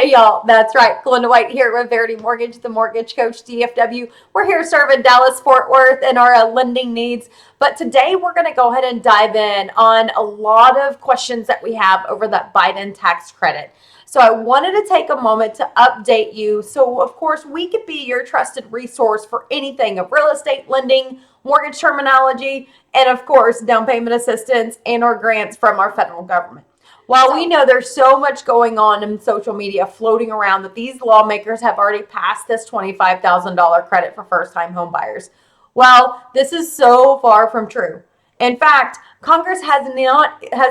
Hey y'all, that's right. Glenda White here with Verity Mortgage, the Mortgage Coach DFW. We're here serving Dallas, Fort Worth and our lending needs. But today we're going to go ahead and dive in on a lot of questions that we have over that Biden tax credit. So I wanted to take a moment to update you. So of course we could be your trusted resource for anything of real estate lending, mortgage terminology, and of course down payment assistance and or grants from our federal government. While we know there's so much going on in social media floating around that these lawmakers have already passed this $25,000 credit for first-time home buyers, well, this is so far from true. In fact, Congress has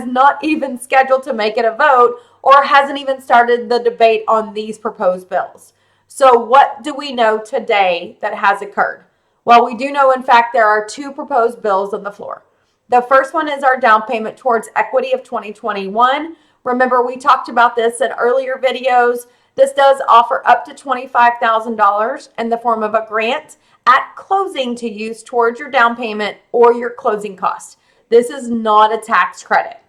not even scheduled to make it a vote or hasn't even started the debate on these proposed bills. So what do we know today that has occurred? Well, we do know, in fact, there are two proposed bills on the floor. The first one is our down payment towards equity of 2021. Remember, we talked about this in earlier videos. This does offer up to $25,000 in the form of a grant at closing to use towards your down payment or your closing costs. This is not a tax credit.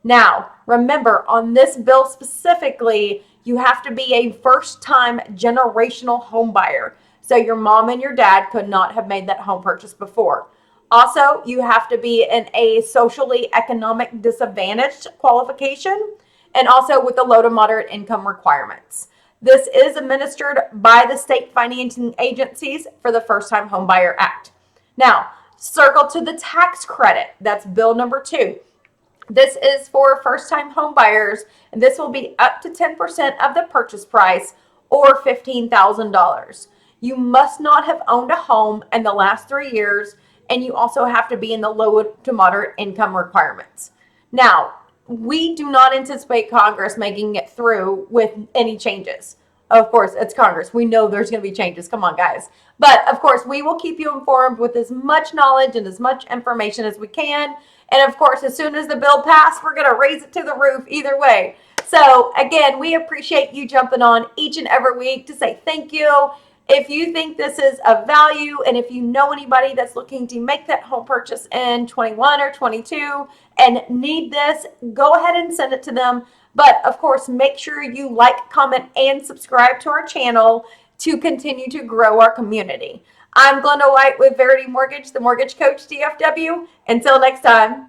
Now, remember, on this bill specifically, you have to be a first-time generational home buyer. So your mom and your dad could not have made that home purchase before. Also, you have to be in a socially economic disadvantaged qualification and also with the low to moderate income requirements. This is administered by the state financing agencies for the First Time Homebuyer Act. Now, circle to the tax credit. That's bill number 2. This is for first-time home buyers, and this will be up to 10% of the purchase price or $15,000. You must not have owned a home in the last 3 years, and you also have to be in the low to moderate income requirements. Now, we do not anticipate Congress making it through with any changes. Of course, it's Congress. We know there's going to be changes. Come on, guys. But, of course, we will keep you informed with as much knowledge and as much information as we can. And, of course, as soon as the bill passes, we're going to raise it to the roof either way. So, again, we appreciate you jumping on each and every week to say thank you. If you think this is of value and if you know anybody that's looking to make that home purchase in 21 or 22 and need this, go ahead and send it to them. But of course, make sure you like, comment, and subscribe to our channel to continue to grow our community. I'm Glenda White with Verity Mortgage, the Mortgage Coach DFW. Until next time.